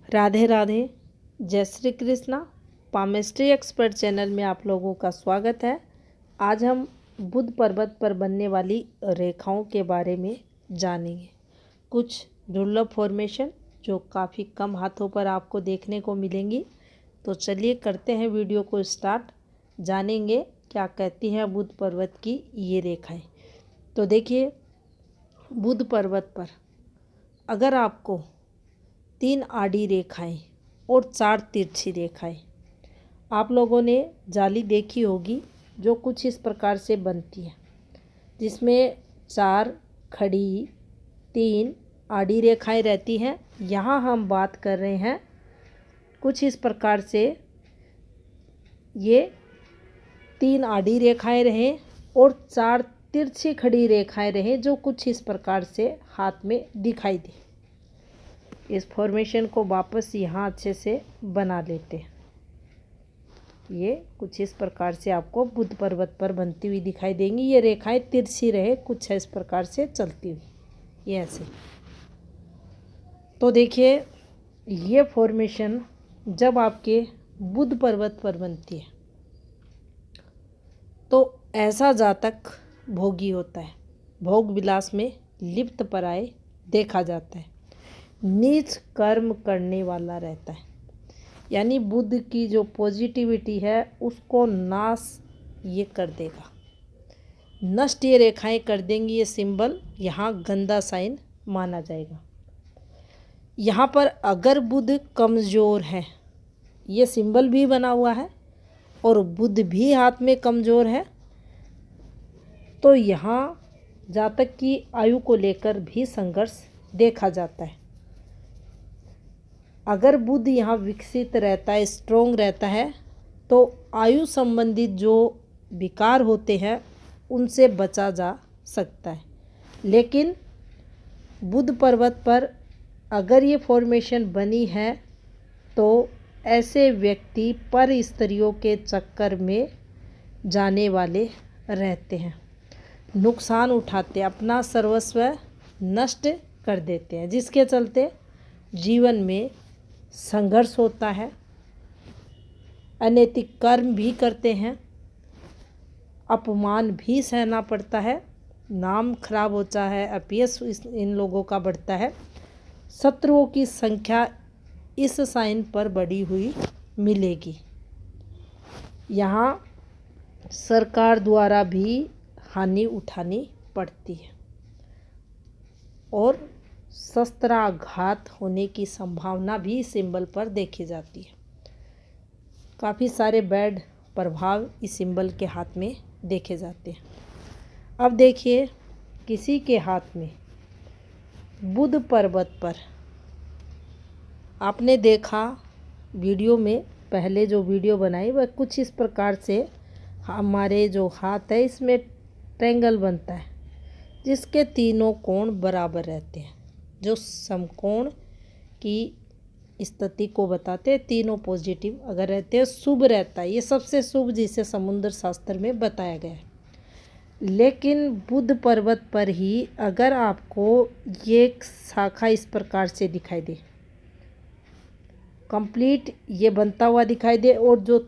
राधे राधे, जय Shri Krishna. Palmistry expert channel में आप लोगों का स्वागत है। आज हम बुध पर्वत पर बनने वाली रेखाओं के बारे में जानेंगे। कुछ दुर्लभ फॉर्मेशन जो काफ़ी कम हाथों पर आपको देखने को मिलेंगी। तो चलिए करते हैं वीडियो को स्टार्ट, जानेंगे क्या कहती हैं बुध पर्वत की ये रेखाएं। तो देखिए, बुध पर्वत पर अगर आपको 3 आड़ी रेखाएं और 4 तिरछी रेखाएं, आप लोगों ने जाली देखी होगी जो कुछ इस प्रकार से बनती है, जिसमें 4 खड़ी 3 आड़ी रेखाएं रहती हैं। यहाँ हम बात कर रहे हैं कुछ इस प्रकार से ये 3 आड़ी रेखाएं रहें और 4 तिरछी खड़ी रेखाएं रहें जो कुछ इस प्रकार से हाथ में दिखाई दे। इस फॉर्मेशन को वापस यहाँ अच्छे से बना लेते हैं। ये कुछ इस प्रकार से आपको बुध पर्वत पर बनती हुई दिखाई देंगी। ये रेखाएं तिरछी रहे, कुछ इस प्रकार से चलती हुई, ये ऐसे। तो देखिए, ये फॉर्मेशन जब आपके बुध पर्वत पर बनती है तो ऐसा जातक भोगी होता है, भोग विलास में लिप्त पराये देखा जाता है, नीच कर्म करने वाला रहता है। यानी बुध की जो पॉजिटिविटी है उसको नाश ये कर देगा, नष्ट ये रेखाएं कर देंगी। ये सिंबल यहाँ गंदा साइन माना जाएगा। यहाँ पर अगर बुध कमज़ोर है, ये सिंबल भी बना हुआ है और बुध भी हाथ में कमज़ोर है, तो यहाँ जातक की आयु को लेकर भी संघर्ष देखा जाता है। अगर बुध यहाँ विकसित रहता है, स्ट्रोंग रहता है, तो आयु संबंधित जो विकार होते हैं उनसे बचा जा सकता है। लेकिन बुध पर्वत पर अगर ये फॉर्मेशन बनी है तो ऐसे व्यक्ति पर स्त्रियों के चक्कर में जाने वाले रहते हैं, नुकसान उठाते, अपना सर्वस्व नष्ट कर देते हैं, जिसके चलते जीवन में संघर्ष होता है, अनैतिक कर्म भी करते हैं, अपमान भी सहना पड़ता है, नाम खराब होता है, अपयश इन लोगों का बढ़ता है। शत्रुओं की संख्या इस साइन पर बढ़ी हुई मिलेगी। यहाँ सरकार द्वारा भी हानि उठानी पड़ती है और शस्त्राघात होने की संभावना भी सिंबल पर देखी जाती है। काफ़ी सारे बैड प्रभाव इस सिंबल के हाथ में देखे जाते हैं। अब देखिए, किसी के हाथ में बुध पर्वत पर आपने देखा वीडियो में, पहले जो वीडियो बनाई वह कुछ इस प्रकार से हमारे जो हाथ है इसमें ट्रायंगल बनता है, जिसके तीनों कोण बराबर रहते हैं, जो समकोण की स्थिति को बताते हैं। तीनों पॉजिटिव अगर रहते हैं, शुभ रहता है, ये सबसे शुभ जिसे समुद्र शास्त्र में बताया गया है। लेकिन बुध पर्वत पर ही अगर आपको ये शाखा इस प्रकार से दिखाई दे, कंप्लीट ये बनता हुआ दिखाई दे, और जो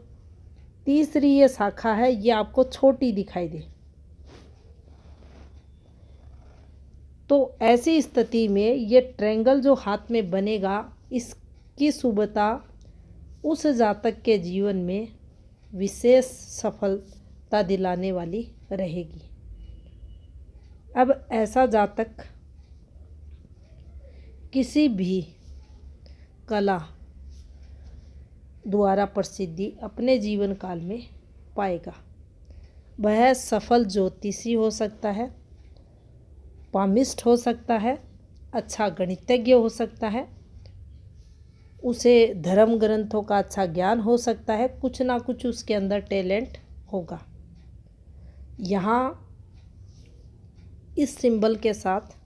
तीसरी ये शाखा है ये आपको छोटी दिखाई दे, तो ऐसी स्थिति में ये ट्रायंगल जो हाथ में बनेगा इसकी शुभता उस जातक के जीवन में विशेष सफलता दिलाने वाली रहेगी। अब ऐसा जातक किसी भी कला द्वारा प्रसिद्धि अपने जीवन काल में पाएगा। वह सफल ज्योतिषी हो सकता है, पामिस्ट हो सकता है, अच्छा गणितज्ञ हो सकता है, उसे धर्म ग्रंथों का अच्छा ज्ञान हो सकता है, कुछ ना कुछ उसके अंदर टैलेंट होगा। यहाँ इस सिंबल के साथ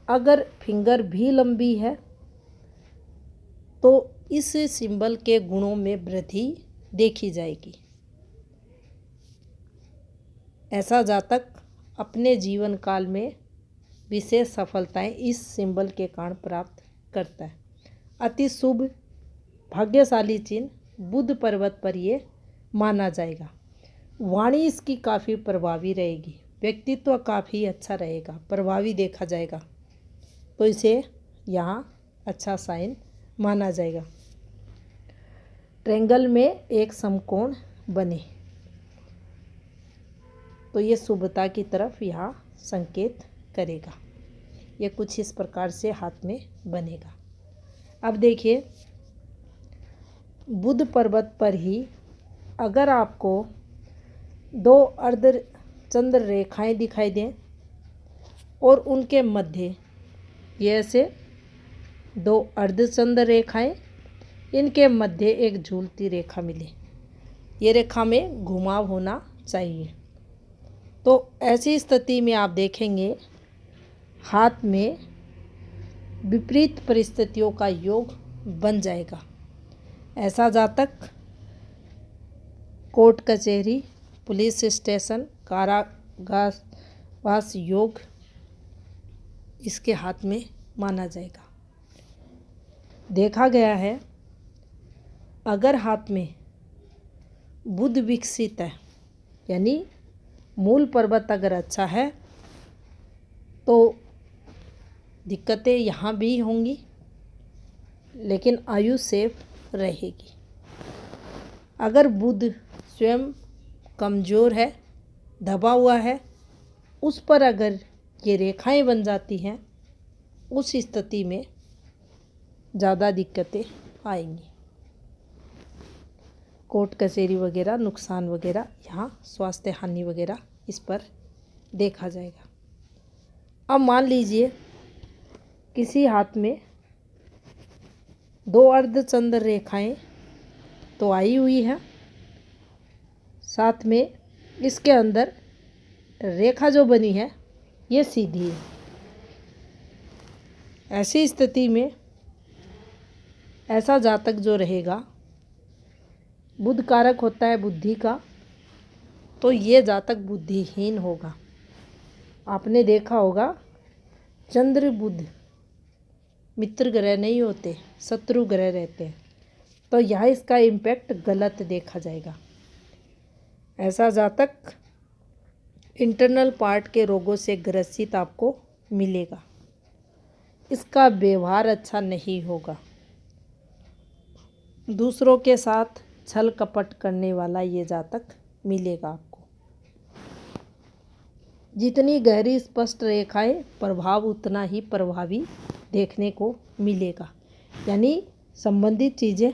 अगर फिंगर भी लंबी है तो इस सिंबल के गुणों में वृद्धि देखी जाएगी। ऐसा जातक अपने जीवन काल में विशेष सफलताएं इस सिंबल के कारण प्राप्त करता है। अति शुभ भाग्यशाली चिन्ह बुध पर्वत पर ये माना जाएगा। वाणी इसकी काफ़ी प्रभावी रहेगी, व्यक्तित्व काफ़ी अच्छा रहेगा, प्रभावी देखा जाएगा, तो इसे यहाँ अच्छा साइन माना जाएगा। ट्रायंगल में एक समकोण बने तो ये शुभता की तरफ यहाँ संकेत करेगा। ये कुछ इस प्रकार से हाथ में बनेगा। अब देखिए, बुध पर्वत पर ही अगर आपको दो अर्ध चंद्र रेखाएं दिखाई दें और उनके मध्य ये ऐसे दो अर्धचंद्र रेखाएं, इनके मध्य एक झूलती रेखा मिले, ये रेखा में घुमाव होना चाहिए। तो ऐसी स्थिति में आप देखेंगे हाथ में विपरीत परिस्थितियों का योग बन जाएगा। ऐसा जातक कोर्ट कचहरी, पुलिस स्टेशन, कारागारवास योग इसके हाथ में माना जाएगा। देखा गया है अगर हाथ में बुध विकसित है, यानी मूल पर्वत अगर अच्छा है, तो दिक्कतें यहाँ भी होंगी लेकिन आयु सेफ रहेगी। अगर बुध स्वयं कमज़ोर है, दबा हुआ है, उस पर अगर ये रेखाएं बन जाती हैं, उस स्थिति में ज़्यादा दिक्कतें आएंगी। कोर्ट कचहरी वगैरह, नुकसान वगैरह, यहाँ स्वास्थ्य हानि वगैरह इस पर देखा जाएगा। अब मान लीजिए किसी हाथ में दो अर्धचंद्र रेखाएं तो आई हुई है, साथ में इसके अंदर रेखा जो बनी है ये सीधी है। ऐसी स्थिति में ऐसा जातक जो रहेगा, बुध कारक होता है बुद्धि का, तो ये जातक बुद्धिहीन होगा। आपने देखा होगा चंद्र बुध मित्र ग्रह नहीं होते, शत्रु ग्रह रहते हैं, तो यहाँ इसका इम्पैक्ट गलत देखा जाएगा। ऐसा जातक इंटरनल पार्ट के रोगों से ग्रसित आपको मिलेगा। इसका व्यवहार अच्छा नहीं होगा, दूसरों के साथ छल कपट करने वाला ये जातक मिलेगा आपको। जितनी गहरी स्पष्ट रेखाएं, प्रभाव उतना ही प्रभावी देखने को मिलेगा। यानी संबंधित चीज़ें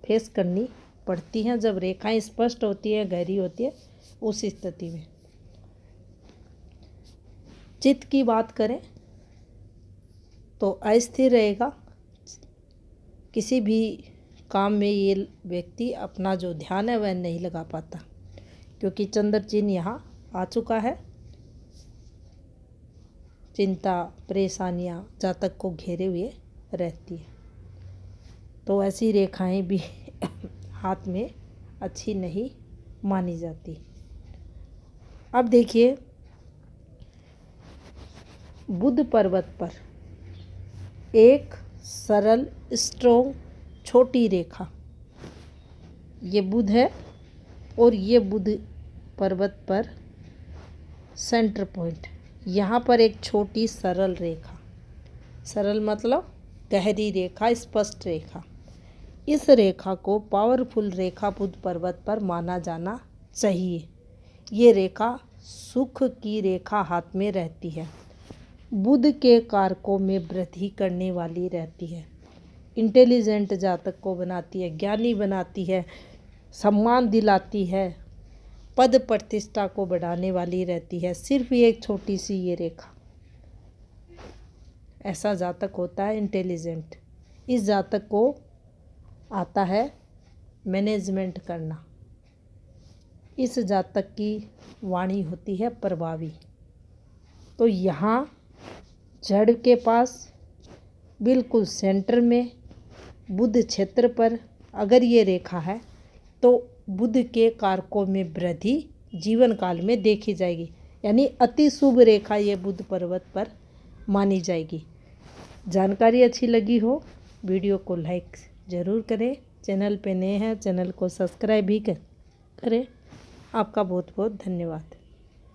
फेस करनी पड़ती हैं जब रेखाएं स्पष्ट होती है, गहरी होती है, उस स्थिति में। चित्त की बात करें तो अस्थिर रहेगा। किसी भी काम में ये व्यक्ति अपना जो ध्यान है वह नहीं लगा पाता, क्योंकि चंद्र चिन्ह यहाँ आ चुका है। चिंता, परेशानियाँ जातक को घेरे हुए रहती है, तो ऐसी रेखाएं भी हाथ में अच्छी नहीं मानी जाती। अब देखिए, बुध पर्वत पर एक सरल स्ट्रोंग छोटी रेखा, ये बुध है और ये बुध पर्वत पर सेंटर पॉइंट, यहाँ पर एक छोटी सरल रेखा, सरल मतलब गहरी रेखा, स्पष्ट रेखा। इस रेखा को पावरफुल रेखा बुध पर्वत पर माना जाना चाहिए। ये रेखा सुख की रेखा हाथ में रहती है, बुध के कारकों में वृद्धि करने वाली रहती है, इंटेलिजेंट जातक को बनाती है, ज्ञानी बनाती है, सम्मान दिलाती है, पद प्रतिष्ठा को बढ़ाने वाली रहती है। सिर्फ एक छोटी सी ये रेखा, ऐसा जातक होता है इंटेलिजेंट। इस जातक को आता है मैनेजमेंट करना। इस जातक की वाणी होती है प्रभावी। तो यहाँ जड़ के पास बिल्कुल सेंटर में बुध क्षेत्र पर अगर ये रेखा है तो बुध के कारकों में वृद्धि जीवन काल में देखी जाएगी। यानी अति शुभ रेखा ये बुध पर्वत पर मानी जाएगी। जानकारी अच्छी लगी हो वीडियो को लाइक ज़रूर करें। चैनल पे नए हैं चैनल को सब्सक्राइब भी करें। आपका बहुत बहुत धन्यवाद।